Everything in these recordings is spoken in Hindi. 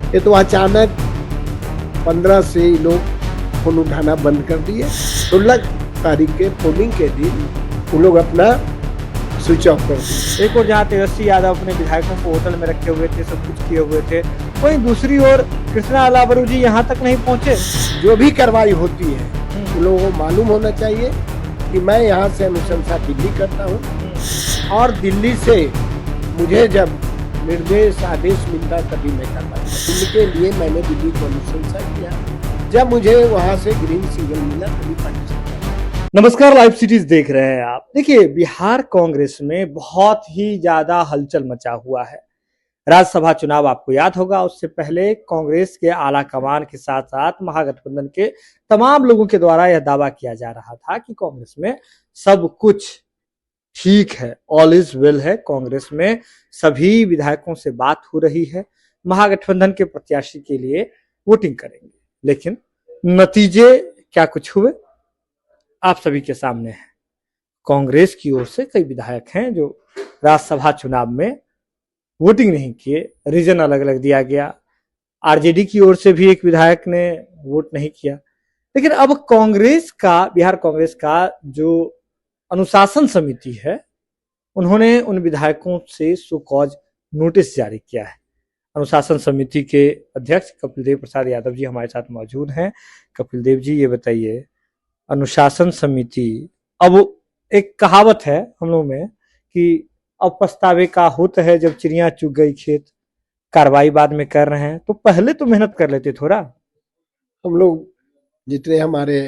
ये तो अचानक 15 से ही लोग फोन उठाना बंद कर दिए। 16 तारीख के पोलिंग के दिन वो लोग अपना स्विच ऑफ कर दिए। एक और जहाँ तेजस्वी यादव अपने विधायकों को होटल में रखे हुए थे, सब कुछ किए हुए थे, वहीं दूसरी ओर कृष्णा अलाबरू जी यहाँ तक नहीं पहुंचे। जो भी कार्रवाई होती है उन लोगों को मालूम होना चाहिए कि मैं यहाँ से अनुशंसा दिल्ली करता हूँ और दिल्ली से मुझे जब निर्देश आदेश मिलता तभी मैं करता हूँ। इनके लिए मैंने दिल्ली को अनुशंसा किया, जब मुझे वहाँ से ग्रीन सिग्नल मिला तभी पार्टिसिपेट। नमस्कार, लाइव सिटीज देख रहे हैं आप। देखिए, बिहार कांग्रेस में बहुत ही ज्यादा हलचल मचा हुआ है। राज्यसभा चुनाव आपको याद होगा, उससे पहले कांग्रेस के आला कमान के साथ साथ महागठबंधन के तमाम लोगों के द्वारा यह दावा किया जा रहा था कि कांग्रेस में सब कुछ ठीक है, ऑल इज वेल है। कांग्रेस में सभी विधायकों से बात हो रही है, महागठबंधन के प्रत्याशी के लिए वोटिंग करेंगे। लेकिन नतीजे क्या कुछ हुए आप सभी के सामने है। कांग्रेस की ओर से कई विधायक हैं जो राज्यसभा चुनाव में वोटिंग नहीं किए, रीजन अलग अलग दिया गया। आरजेडी की ओर से भी एक विधायक ने वोट नहीं किया। लेकिन अब कांग्रेस का, बिहार कांग्रेस का जो अनुशासन समिति है, उन्होंने उन विधायकों से सो कॉज नोटिस जारी किया है। अनुशासन समिति के अध्यक्ष कपिल देव प्रसाद यादव जी हमारे साथ मौजूद हैं। कपिल देव जी, ये बताइए, अनुशासन समिति, अब एक कहावत है हम लोग में कि अब पछतावे का होता है जब चिड़िया चुग गई खेत, कार्रवाई बाद में कर रहे हैं, तो पहले तो मेहनत कर लेते थोड़ा। हम लोग जितने हमारे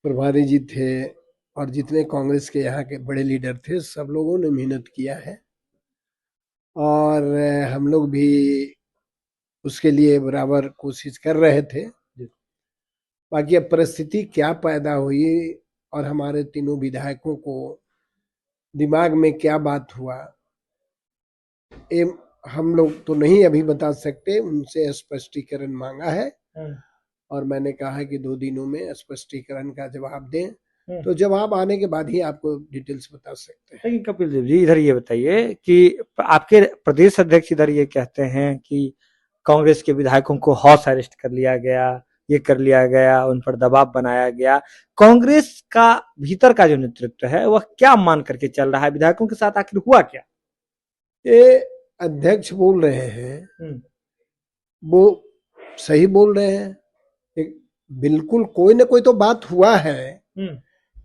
प्रभारी जी थे और जितने कांग्रेस के यहाँ के बड़े लीडर थे, सब लोगों ने मेहनत किया है और हम लोग भी उसके लिए बराबर कोशिश कर रहे थे। बाकी अब परिस्थिति क्या पैदा हुई और हमारे तीनों विधायकों को दिमाग में क्या बात हुआ, ये हम लोग तो नहीं अभी बता सकते। उनसे स्पष्टीकरण मांगा है और मैंने कहा है कि 2 दिनों में स्पष्टीकरण का जवाब दें, तो जवाब आने के बाद ही आपको डिटेल्स बता सकते हैं। लेकिन कपिल देव जी, इधर ये बताइए कि आपके प्रदेश अध्यक्ष इधर ये कहते हैं कि कांग्रेस के विधायकों को हाउस अरेस्ट कर लिया गया, ये कर लिया गया, उन पर दबाव बनाया गया। कांग्रेस का भीतर का जो नेतृत्व है वह क्या मान करके चल रहा है? विधायकों के साथ आखिर हुआ क्या? ये अध्यक्ष बोल रहे हैं, वो सही बोल रहे हैं। बिल्कुल कोई ना कोई तो बात हुआ है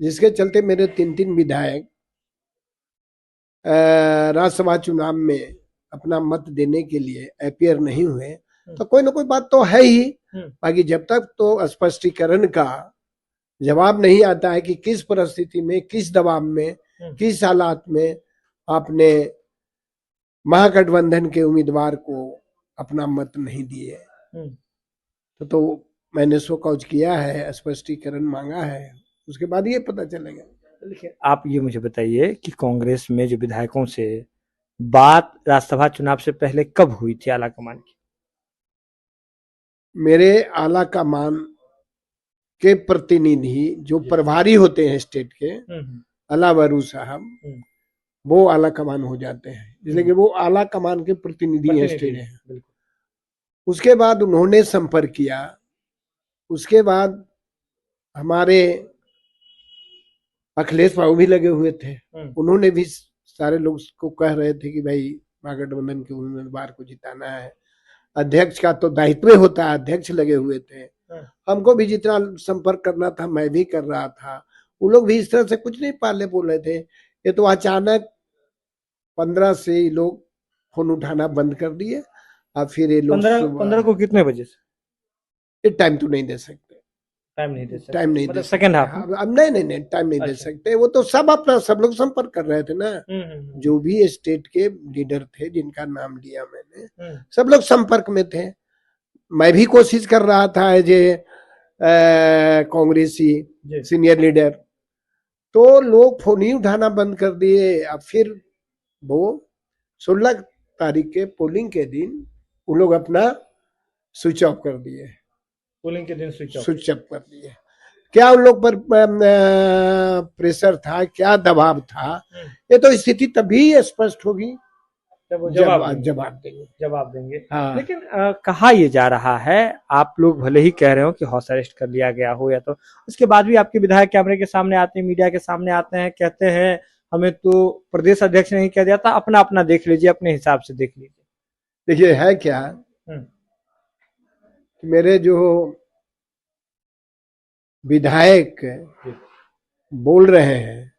जिसके चलते मेरे 3 विधायक राज्यसभा चुनाव में अपना मत देने के लिए अपीयर नहीं हुए, तो कोई ना कोई बात तो है ही। बाकी जब तक तो स्पष्टीकरण का जवाब नहीं आता है कि किस परिस्थिति में, किस दबाव में, किस हालात में आपने महागठबंधन के उम्मीदवार को अपना मत नहीं दिए, तो मैंने सो कॉज किया है, स्पष्टीकरण मांगा है, उसके बाद ये पता चलेगा। देखिए, आप ये मुझे बताइए कि कांग्रेस में जो विधायकों से बात राज्यसभा चुनाव से पहले कब हुई थी आला कमान की? मेरे आला कमान के प्रतिनिधि जो प्रभारी होते हैं स्टेट के, अलाबरू साहब, वो आला कमान हो जाते हैं, इसलिए कि वो आला कमान के प्रतिनिधि हैं स्टेट है। उसके बाद उन्होंने संपर्क किया, उसके बाद हमारे अखिलेश बाबू भी लगे हुए थे, उन्होंने भी सारे लोग को कह रहे थे कि भाई महागठबंधन के उम्मीदवार को जिताना है। अध्यक्ष का तो दायित्व होता है, अध्यक्ष लगे हुए थे। हमको भी जितना संपर्क करना था मैं भी कर रहा था। वो लोग भी इस तरह से कुछ नहीं पाले बोल रहे थे। ये तो अचानक 15 से ही लोग फोन उठाना बंद कर दिए और फिर ये लोग 15 को कितने बजे से? ये टाइम तो नहीं दे सकते, टाइम नहीं दे सकते, टाइम नहीं मतलब दे सेकंड हाफ। अब नहीं टाइम नहीं दे सकते। वो तो सब अपना सब लोग संपर्क कर रहे थे ना, जो भी स्टेट के लीडर थे जिनका नाम लिया मैंने, सब लोग संपर्क में थे। मैं भी कोशिश कर रहा था एज ए कांग्रेसी सीनियर लीडर, तो लोग फोन ही उठाना बंद कर दिए। अब फिर वो 16 तारीख के पोलिंग के दिन वो लोग अपना स्विच ऑफ कर दिए, पोलिंग के दिन स्विच ऑफ कर दिए। क्या उन लोग पर प्रेशर था, क्या दबाव था, ये तो स्थिति तभी स्पष्ट होगी तब वो जवाब देंगे। जवाब देंगे। हाँ। लेकिन कहा ये जा रहा है, आप लोग भले ही कह रहे हो कि हाउस अरेस्ट कर लिया गया हो या तो उसके बाद भी आपके विधायक कैमरे के सामने आते हैं, मीडिया के सामने आते हैं, कहते हैं हमें तो प्रदेश अध्यक्ष ने ही कह दिया था, अपना अपना देख लीजिए, अपने हिसाब से देख लीजिए। देखिए है क्या कि मेरे जो विधायक बोल रहे हैं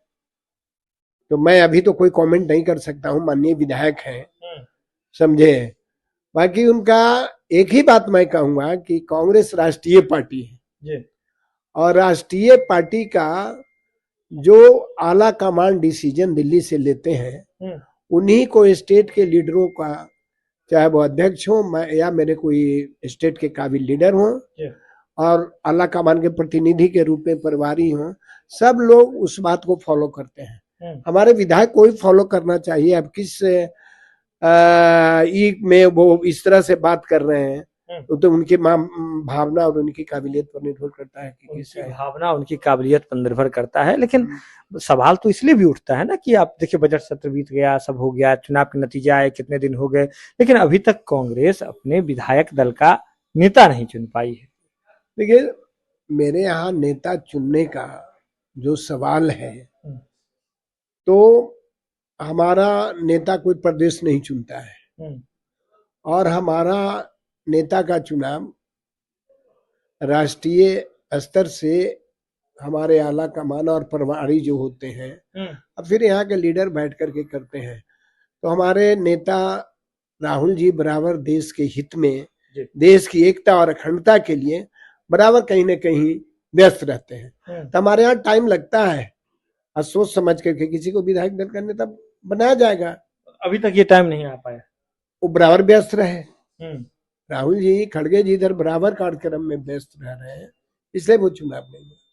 तो मैं अभी तो कोई कमेंट नहीं कर सकता हूं, माननीय विधायक हैं, समझे। बाकी उनका एक ही बात मैं कहूंगा कि कांग्रेस राष्ट्रीय पार्टी है और राष्ट्रीय पार्टी का जो आला कमान डिसीजन दिल्ली से लेते हैं उन्हीं को स्टेट के लीडरों का, चाहे वो अध्यक्ष हो या मेरे कोई स्टेट के काबिल लीडर हो और आला कमान के प्रतिनिधि के रूप में प्रभारी हो, सब लोग उस बात को फॉलो करते हैं। हमारे विधायक को ही फॉलो करना चाहिए। अब किस में वो इस तरह से बात कर रहे हैं तो उनकी भावना और उनकी काबिलियत पर निर्भर करता है कि किस भावना उनकी काबिलियत पर निर्भर करता है। लेकिन सवाल तो इसलिए भी उठता है ना कि आप देखिए बजट सत्र बीत गया, सब हो गया, चुनाव के नतीजे आए, कितने दिन हो गए, लेकिन अभी तक कांग्रेस अपने विधायक दल का नेता नहीं चुन पाई है। देखिए मेरे यहाँ नेता चुनने का जो सवाल है तो हमारा नेता कोई प्रदेश नहीं चुनता है और हमारा नेता का चुनाव राष्ट्रीय स्तर से हमारे आला कमान और प्रभारी जो होते हैं अब फिर यहाँ के लीडर बैठ करके करते हैं। तो हमारे नेता राहुल जी बराबर देश के हित में, देश की एकता और अखंडता के लिए बराबर कहीं न कहीं व्यस्त रहते हैं। तो हमारे यहाँ टाइम लगता है और सोच समझ करके किसी को विधायक दल का नेता बनाया जाएगा। अभी तक ये टाइम नहीं आ पाया, वो बराबर व्यस्त रहे। राहुल जी, खड़गे जी इधर बराबर कार्यक्रम में व्यस्त रह रहे हैं, इसलिए वो चुनाव नहीं है।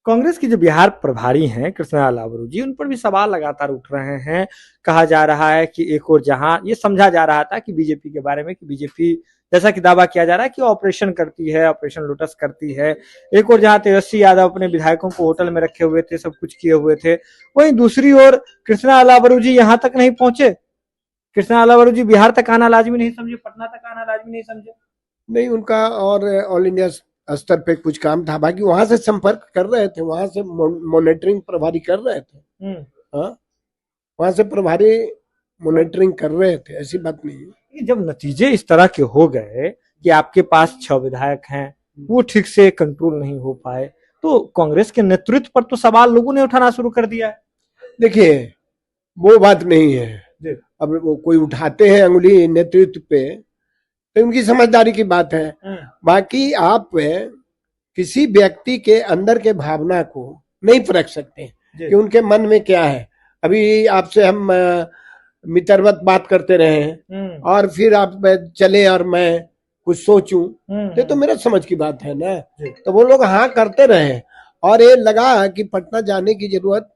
कांग्रेस के जो बिहार प्रभारी हैं कृष्णलाल लावरू जी, उन पर भी सवाल लगातार उठ रहे हैं। कहा जा रहा है कि एक और जहां ये समझा जा रहा था कि बीजेपी के बारे में कि बीजेपी जैसा कि दावा किया जा रहा है कि ऑपरेशन करती है, ऑपरेशन लोटस करती है, एक और जहां तेजस्वी यादव अपने विधायकों को होटल में रखे हुए थे, सब कुछ किए हुए थे, वहीं दूसरी ओर कृष्णलाल लावरू जी यहाँ तक नहीं पहुंचे। कृष्णलाल लावरू जी बिहार तक आना लाजमी नहीं समझे, पटना तक आना लाजमी नहीं समझे। नहीं, उनका और ऑल इंडिया स्तर पे कुछ काम था, बाकी वहां से संपर्क कर रहे थे, वहां से मॉनिटरिंग प्रभारी कर रहे थे। हाँ, वहां से प्रभारी मॉनिटरिंग कर रहे थे, ऐसी बात नहीं है। जब नतीजे इस तरह के हो गए कि आपके पास 6 विधायक हैं, वो ठीक से कंट्रोल नहीं हो पाए, तो कांग्रेस के नेतृत्व पर तो सवाल लोगों ने उठाना शुरू कर दिया है। देखिए वो बात नहीं है, अब वो कोई उठाते हैं अंगुली नेतृत्व पे तो उनकी समझदारी की बात है। बाकी आप किसी व्यक्ति के अंदर के भावना को नहीं परख सकते कि उनके मन में क्या है। अभी आपसे हम मित्रवत बात करते रहे और फिर आप चले और मैं कुछ सोचूं, तो मेरा समझ की बात है ना। तो वो लोग हाँ करते रहे और ये लगा कि पटना जाने की जरूरत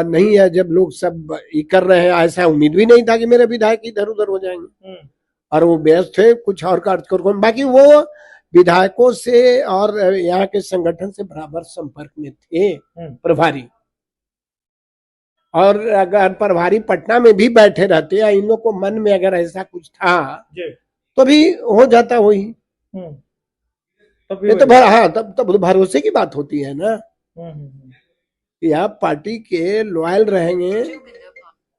नहीं है। जब लोग सब ये कर रहे हैं, ऐसा उम्मीद भी नहीं था कि मेरे विधायक इधर उधर हो जाएंगे और वो व्यस्त थे कुछ और कार्यक्रम। बाकी वो विधायकों से और यहाँ के संगठन से बराबर संपर्क में थे प्रभारी, और अगर प्रभारी पटना में भी बैठे रहते या इन लोग को मन में अगर ऐसा कुछ था तो भी हो जाता वही। तो हाँ, तब भरोसे की बात होती है ना। या पार्टी के लॉयल रहेंगे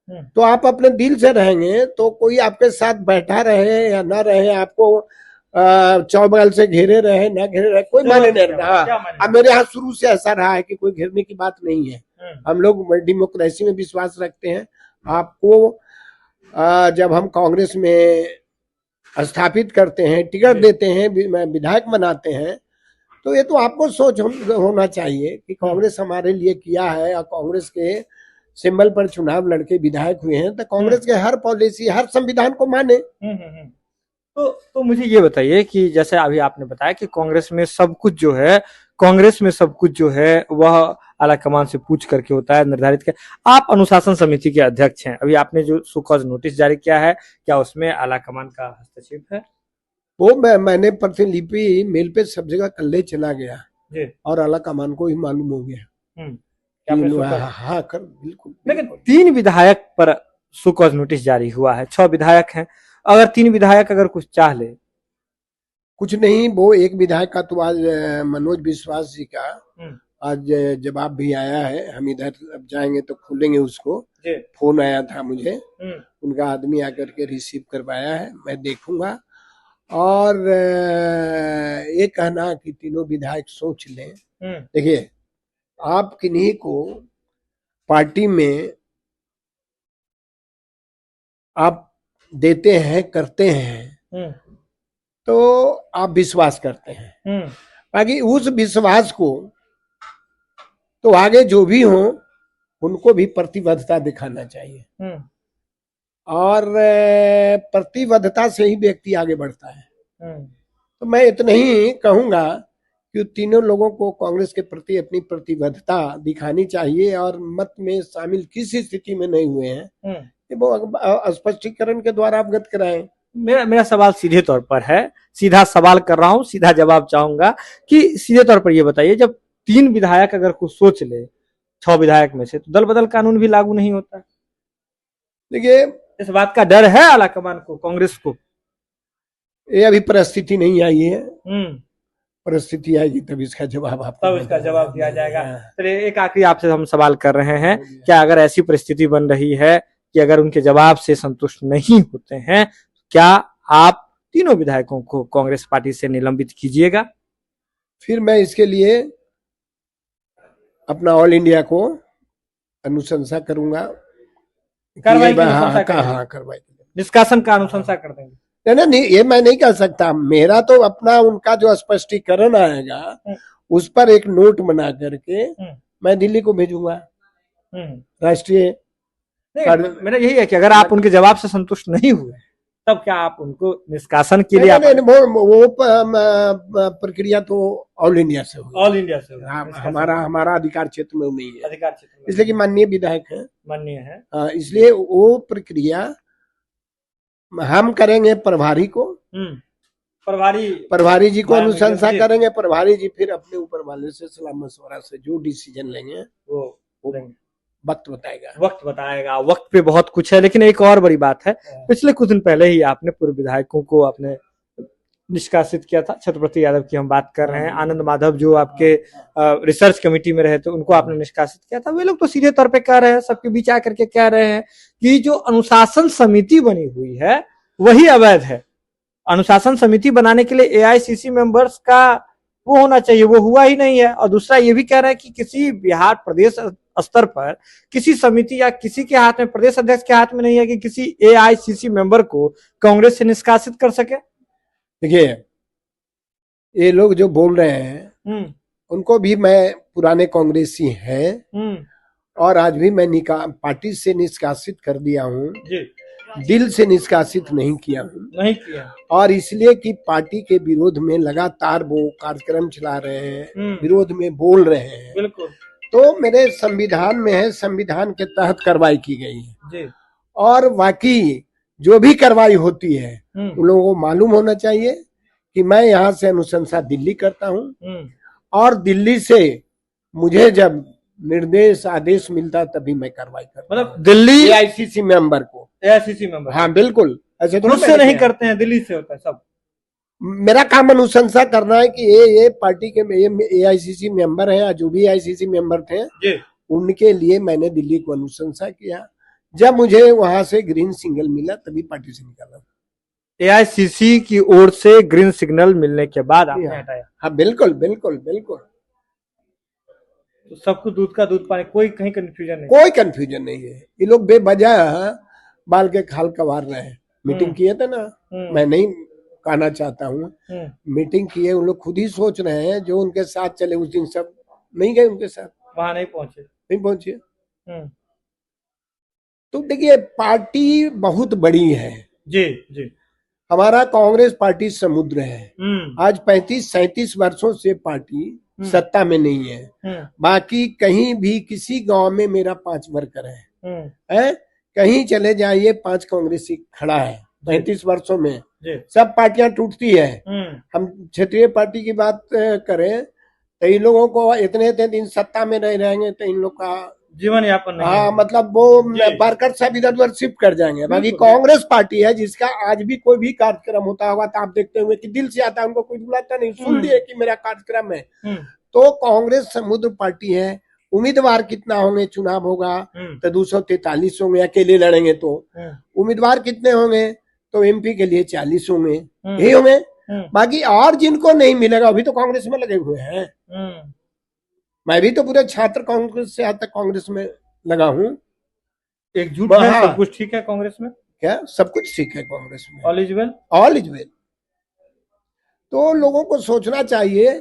तो आप अपने दिल से रहेंगे, तो कोई आपके साथ बैठा रहे या ना रहे, आपको चौबगल से घेरे रहे ना घेरे रहे, कोई माने नहीं रहा। अब मेरे यहाँ शुरू से ऐसा रहा है कि कोई घेरने की बात नहीं है। हम लोग डेमोक्रेसी में विश्वास रखते हैं। आपको जब हम कांग्रेस में स्थापित करते हैं, टिकट देते हैं, विधायक बनाते हैं, तो ये तो आपको सोच होना चाहिए कि कांग्रेस हमारे लिए किया है और कांग्रेस के सिंबल पर चुनाव लड़के विधायक हुए हैं, तो कांग्रेस के हर पॉलिसी, हर संविधान को माने। तो मुझे ये बताइए कि जैसे अभी आपने बताया कि कांग्रेस में सब कुछ जो है वह आला कमान से पूछ करके होता है, निर्धारित कर। आप अनुशासन समिति के अध्यक्ष हैं, अभी आपने जो सुकॉज नोटिस जारी किया है, क्या उसमें आला कमान का हस्तक्षेप है? वो मैंने प्रतिलिपि मेल पे सब जगह कल्ले चला गया और आला कमान को ही मालूम हो गया। हाँ, कर बिल्कुल। लेकिन 3 विधायक पर शो कॉज नोटिस जारी हुआ है। 6 विधायक हैं, अगर 3 विधायक अगर कुछ चाह ले। कुछ नहीं, वो एक विधायक का तो आज मनोज विश्वास जी का आज जवाब भी आया है। हम इधर अब जाएंगे तो खोलेंगे उसको। फोन आया था मुझे, उनका आदमी आकर के रिसीव करवाया है, मैं देखूंगा। और ये कहना कि तीनों विधायक सोच लें, देखिए आप किन्हीं को पार्टी में आप देते हैं, करते हैं, तो आप विश्वास करते हैं, बाकी उस विश्वास को तो आगे जो भी हो उनको भी प्रतिबद्धता दिखाना चाहिए। और प्रतिबद्धता से ही व्यक्ति आगे बढ़ता है। तो मैं इतना ही कहूंगा कि तीनों लोगों को कांग्रेस के प्रति अपनी प्रतिबद्धता दिखानी चाहिए और मत में शामिल किसी स्थिति में नहीं हुए हैं, वो स्पष्टीकरण के द्वारा अवगत कराएं। मेरा सवाल सीधे तौर पर है, सीधा सवाल कर रहा हूं, सीधा जवाब चाहूंगा कि सीधे तौर पर ये बताइए, जब 3 विधायक अगर कुछ सोच ले 6 विधायक में से, तो दल बदल कानून भी लागू नहीं होता? देखिए इस बात का डर है आलाकमान को, कांग्रेस को? ये अभी परिस्थिति नहीं आई है, परिस्थिति आएगी तब इसका जवाब आपको, तब इसका जवाब दिया जाएगा। चलिए एक आखिरी आपसे हम सवाल कर रहे हैं, क्या अगर ऐसी परिस्थिति बन रही है कि अगर उनके जवाब से संतुष्ट नहीं होते हैं, क्या आप तीनों विधायकों को कांग्रेस पार्टी से निलंबित कीजिएगा? फिर मैं इसके लिए अपना ऑल इंडिया को अनुशंसा करूंगा, कार्रवाई निष्कासन का अनुशंसा कर देंगे। नहीं, ये मैं नहीं कह सकता। मेरा तो अपना उनका जो स्पष्टीकरण आएगा उस पर एक नोट बना करके मैं दिल्ली को भेजूंगा राष्ट्रीय। मेरा यही है कि अगर आप उनके जवाब से संतुष्ट नहीं हुए तब क्या आप उनको निष्कासन के लिए? वो प्रक्रिया तो ऑल इंडिया से होगी, ऑल इंडिया से हमारा अधिकार क्षेत्र में नहीं है, अधिकार क्षेत्र में, इसलिए कि माननीय विधायक है, माननीय है, इसलिए वो प्रक्रिया हम करेंगे। प्रभारी को, प्रभारी जी को अनुशंसा करेंगे। प्रभारी जी फिर अपने ऊपर वाले से सलाह मशवरा से जो डिसीजन लेंगे वो वक्त बताएगा। वक्त पे बहुत कुछ है। लेकिन एक और बड़ी बात है, पिछले कुछ दिन पहले ही आपने पूर्व विधायकों को आपने निष्कासित किया था। छत्रपति यादव की हम बात कर रहे हैं, आनंद माधव जो आपके रिसर्च कमेटी में रहे थे, उनको आपने निष्कासित किया था। वे लोग तो सीधे तौर पे कह रहे हैं, सबके बीच आकर के कह रहे हैं कि जो अनुशासन समिति बनी हुई है वही अवैध है। अनुशासन समिति बनाने के लिए एआईसीसी मेंबर्स का वो होना चाहिए, वो हुआ ही नहीं है। और दूसरा ये भी कह रहे हैं कि किसी बिहार प्रदेश स्तर पर किसी समिति या किसी के हाथ में, प्रदेश अध्यक्ष के हाथ में नहीं है कि किसी एआईसीसी मेंबर को कांग्रेस से निष्कासित कर सके। देखिए ये लोग जो बोल रहे हैं उनको भी मैं पुराने कांग्रेसी हैं और आज भी मैं पार्टी से निष्कासित कर दिया हूँ, दिल से निष्कासित नहीं किया हूँ। और इसलिए कि पार्टी के विरोध में लगातार वो कार्यक्रम चला रहे हैं, विरोध में बोल रहे हैं। बिल्कुल। तो मेरे संविधान में है, संविधान के तहत कार्रवाई की गई है और बाकी जो भी कार्रवाई होती है उन लोगों को मालूम होना चाहिए कि मैं यहाँ से अनुशंसा दिल्ली करता हूँ और दिल्ली से मुझे जब निर्देश आदेश मिलता तभी मैं कार्रवाई करता हूँ। मतलब दिल्ली एआईसीसी मेंबर को, एआईसीसी मेंबर, हाँ बिल्कुल, ऐसे तो मुझसे नहीं करते हैं, दिल्ली से होता है सब। मेरा काम अनुशंसा करना है कि ये पार्टी के एआईसीसी मेंबर है, जो भी एआईसीसी मेंबर थे उनके लिए मैंने दिल्ली को अनुशंसा किया। जब मुझे वहां से ग्रीन सिग्नल मिला तभी पार्टी से निकाला। एआईसीसी की ओर से ग्रीन सिग्नल मिलने के बाद आपने हटाया? हाँ बिल्कुल बिल्कुल बिल्कुल। तो सबको दूध का दूध पानी, कोई कहीं कंफ्यूजन नहीं? कोई कंफ्यूजन नहीं है। ये लोग बेवजह बाल के खाल कवार रहे हैं। मीटिंग किए थे ना, मैं नहीं कहना चाहता हूँ, मीटिंग किए, उन लोग खुद ही सोच रहे हैं। जो उनके साथ चले उस दिन सब नहीं गए उनके साथ, वहां नहीं पहुंचे। तो देखिए पार्टी बहुत बड़ी है जी। हमारा कांग्रेस पार्टी समुद्र है। आज 35-37 वर्षों से पार्टी सत्ता में नहीं है। बाकी कहीं भी किसी गांव में मेरा 5 वर्कर है, कहीं चले जाइए 5 कांग्रेसी खड़ा है। 35 वर्षों में सब पार्टियां टूटती है। हम क्षेत्रीय पार्टी की बात करें तो इन लोगों को इतने दिन सत्ता में नहीं रहेंगे तो इन लोग का जीवन यापन नहीं हाँ, होगा। मतलब वो जी। वर्कर सब इधर उधर शिफ्ट कर जाएंगे। बाकी बिल्कुल। कांग्रेस पार्टी है जिसका आज भी कोई भी कार्यक्रम होता होगा तो आप देखते हुए कि दिल से आता है, उनको कोई बुलाता नहीं, सुन लिए कि मेरा कार्यक्रम है। तो कांग्रेस समुद्र पार्टी है। उम्मीदवार कितना होंगे, चुनाव होगा तो 243 होंगे, अकेले लड़ेंगे तो। उम्मीदवार कितने होंगे तो एमपी के लिए 40 होंगे, यही होंगे। बाकी और जिनको नहीं मिलेगा अभी तो कांग्रेस में लगे हुए हैं। मैं भी तो पूरे छात्र कांग्रेस से आज तक कांग्रेस में लगा हूँ। एकजुट है, सब कुछ ठीक है कांग्रेस में, क्या सब कुछ ठीक है कांग्रेस में, all is well, all is well. तो लोगों को सोचना चाहिए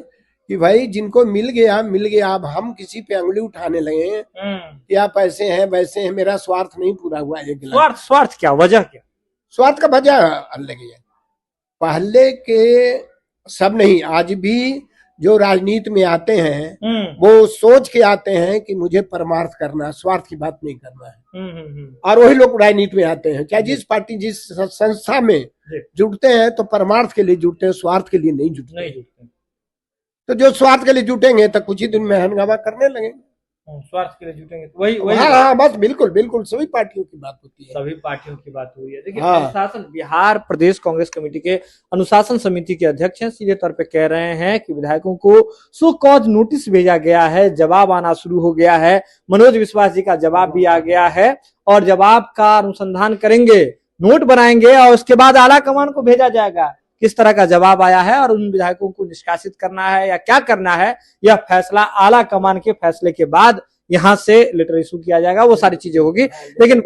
कि भाई जिनको मिल गया मिल गया, अब हम किसी पे अंगुली उठाने लगे कि आप ऐसे हैं वैसे हैं, मेरा स्वार्थ नहीं पूरा हुआ। एक स्वार्थ क्या, वजह क्या? स्वार्थ का वजह अलग है। पहले के सब नहीं, आज भी जो राजनीति में आते हैं वो सोच के आते हैं कि मुझे परमार्थ करना, स्वार्थ की बात नहीं करना है। और वही लोग राजनीति में आते हैं, चाहे जिस पार्टी जिस संस्था में जुड़ते हैं तो परमार्थ के लिए जुड़ते हैं, स्वार्थ के लिए नहीं जुड़ते। तो जो स्वार्थ के लिए जुटेंगे तो कुछ ही दिन में हंगामा करने लगेंगे। स्वार्थ के लिए जुटेंगे तो वही हाँ, बस बिल्कुल बिल्कुल सभी पार्टियों की बात होती है, सभी पार्टियों की बात हुई है। देखिए, अनुशासन बिहार प्रदेश कांग्रेस कमेटी के अनुशासन समिति के अध्यक्ष हैं, सीधे तौर पे कह रहे हैं कि विधायकों को सो कॉज नोटिस भेजा गया है, जवाब आना शुरू हो गया है। मनोज विश्वास जी का जवाब भी आ गया है और जवाब का अनुसंधान करेंगे, नोट बनाएंगे और उसके बाद आला कमान को भेजा जाएगा। किस तरह का जवाब आया है और उन विधायकों को निष्कासित करना है या क्या करना है, यह फैसला आला कमान के फैसले के बाद यहाँ से लेटर इशू किया जाएगा, वो सारी चीजें होगी। लेकिन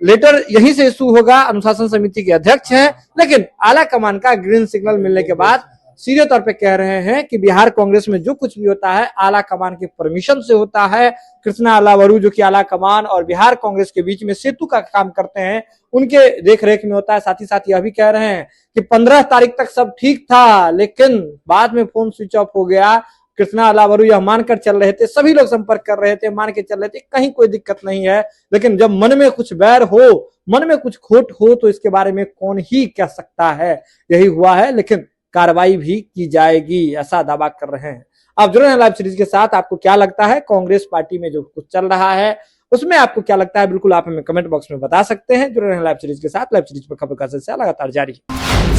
लेटर यहीं से इशू होगा, अनुशासन समिति के अध्यक्ष हैं, लेकिन आला कमान का ग्रीन सिग्नल मिलने के बाद सीधे तौर पे कह रहे हैं कि बिहार कांग्रेस में जो कुछ भी होता है आला कमान के परमिशन से होता है। कृष्णा अलावरू जो कि आला कमान और बिहार कांग्रेस के बीच में सेतु का काम करते हैं, उनके देख रेख में होता है। साथ ही साथ यह भी कह रहे हैं कि 15 तारीख तक सब ठीक था, लेकिन बाद में फोन स्विच ऑफ हो गया। कृष्णा अलावरू यह मानकर चल रहे थे, सभी लोग संपर्क कर रहे थे, मान के चल रहे थे कहीं कोई दिक्कत नहीं है, लेकिन जब मन में कुछ बैर हो, मन में कुछ खोट हो तो इसके बारे में कौन ही कह सकता है। यही हुआ है, लेकिन कार्रवाई भी की जाएगी, ऐसा दावा कर रहे हैं। आप जुड़े हैं लाइव सीरीज के साथ। आपको क्या लगता है कांग्रेस पार्टी में जो कुछ चल रहा है उसमें आपको क्या लगता है, बिल्कुल आप हमें कमेंट बॉक्स में बता सकते हैं। जुड़े हैं लाइव सीरीज के साथ। लाइव सीरीज पर खबर का सिलसिला लगातार जारी है।